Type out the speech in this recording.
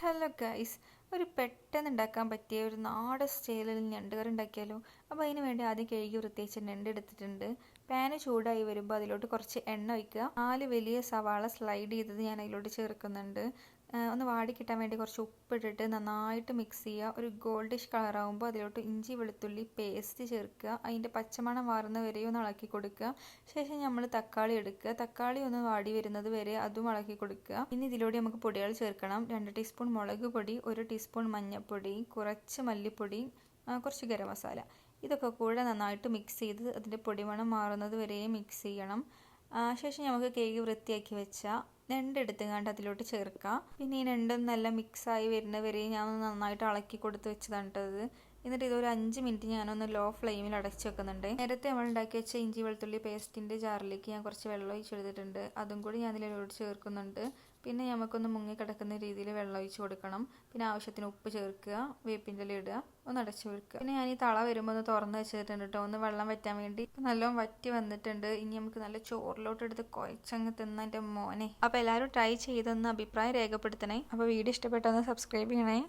Hello guys, ഒരു പെട്ടെന്ന് ഉണ്ടാക്കാൻ പറ്റിയ ഒരു നാടൻ സ്റ്റൈലിൽ ഞണ്ട് കറി ഉണ്ടാക്കിയാലോ. അപ്പോൾ അതിന് വേണ്ടി ആദ്യം കഴുകി വൃത്തിയായിട്ട് ഞണ്ട് എടുത്തിട്ടുണ്ട്. പാന് ചൂടായി വരുമ്പോൾ അതിലോട്ട് കുറച്ച് എണ്ണ ഒഴിക്കുക. 4 വലിയ സവാള സ്ലൈഡ് ചെയ്തത് ഞാൻ അതിലോട്ട് ചേർക്കുന്നുണ്ട്. ഒന്ന് വാടി കിട്ടാൻ വേണ്ടി കുറച്ച് ഉപ്പിട്ടിട്ട് നന്നായിട്ട് മിക്സ് ചെയ്യുക. ഒരു ഗോൾഡിഷ് കളറാകുമ്പോൾ അതിലോട്ട് ഇഞ്ചി വെളുത്തുള്ളി പേസ്റ്റ് ചേർക്കുക. അതിൻ്റെ പച്ചമണം മാറുന്ന വരെ ഒന്ന് ഇളക്കി കൊടുക്കുക. ശേഷം നമ്മൾ തക്കാളി എടുക്കുക. തക്കാളി ഒന്ന് വാടി വരുന്നത് വരെ അതും ഇളക്കി കൊടുക്കുക. ഇനി ഇതിലൂടെ നമുക്ക് പൊടികൾ ചേർക്കണം. 2 ടീസ്പൂൺ മുളക് പൊടി, 1 ടീസ്പൂൺ മഞ്ഞൾപ്പൊടി, കുറച്ച് മല്ലിപ്പൊടി, കുറച്ച് ഗരം മസാല. ഇതൊക്കെ കൂടെ നന്നായിട്ട് മിക്സ് ചെയ്ത് അതിൻ്റെ പൊടിമണം മാറുന്നത് വരെ മിക്സ് ചെയ്യണം. ശേഷം നമുക്ക് കേക്ക് വൃത്തിയാക്കി വെച്ചാൽ ഞണ്ടെടുത്തുകൊണ്ട് അതിലോട്ട് ചേർക്കാം. പിന്നെ ഈ ഞണ്ടും നല്ല മിക്സായി വരുന്നവരെ ഞാൻ നന്നായിട്ട് ഇളക്കി കൊടുത്ത് വെച്ചതാണ് കേട്ടത്. എന്നിട്ട് ഇതൊരു 5 മിനിറ്റ് ഞാനൊന്ന് ലോ ഫ്ലെയിമിൽ അടച്ചു വെക്കുന്നുണ്ട്. നേരത്തെ നമ്മൾ ഉണ്ടാക്കി വെച്ച ഇഞ്ചി വെളുത്തുള്ളി പേസ്റ്റിൻ്റെ ജാറിലേക്ക് ഞാൻ കുറച്ച് വെള്ളം ഒഴിച്ചെടുത്തിട്ടുണ്ട്. അതും കൂടി ഞാൻ ഇതിലോട്ട് ചേർക്കുന്നുണ്ട്. പിന്നെ നമുക്കൊന്ന് മുങ്ങിക്കിടക്കുന്ന രീതിയിൽ വെള്ളം ഒഴിച്ച് കൊടുക്കണം. പിന്നെ ആവശ്യത്തിന് ഉപ്പ് ചേർക്കുക, വേപ്പിൻ്റെ ഇല ഇടുക, ഒന്ന് അടച്ചു വെക്കുക. പിന്നെ ഞാൻ ഈ തള വരുമ്പോൾ ഒന്ന് തുറന്ന് വെച്ചിട്ടുണ്ട് കേട്ടോ, ഒന്ന് വെള്ളം വറ്റാൻ വേണ്ടി. നല്ലോണം വറ്റി വന്നിട്ടുണ്ട്. ഇനി നമുക്ക് നല്ല ചോറിലോട്ട് എടുത്ത് കുഴച്ചങ്ങ് തിന്ന എൻ്റെ മോനെ. അപ്പോൾ എല്ലാവരും ട്രൈ ചെയ്തൊന്ന് അഭിപ്രായം രേഖപ്പെടുത്തണേ. അപ്പോൾ വീഡിയോ ഇഷ്ടപ്പെട്ടൊന്ന് സബ്സ്ക്രൈബ് ചെയ്യണേ.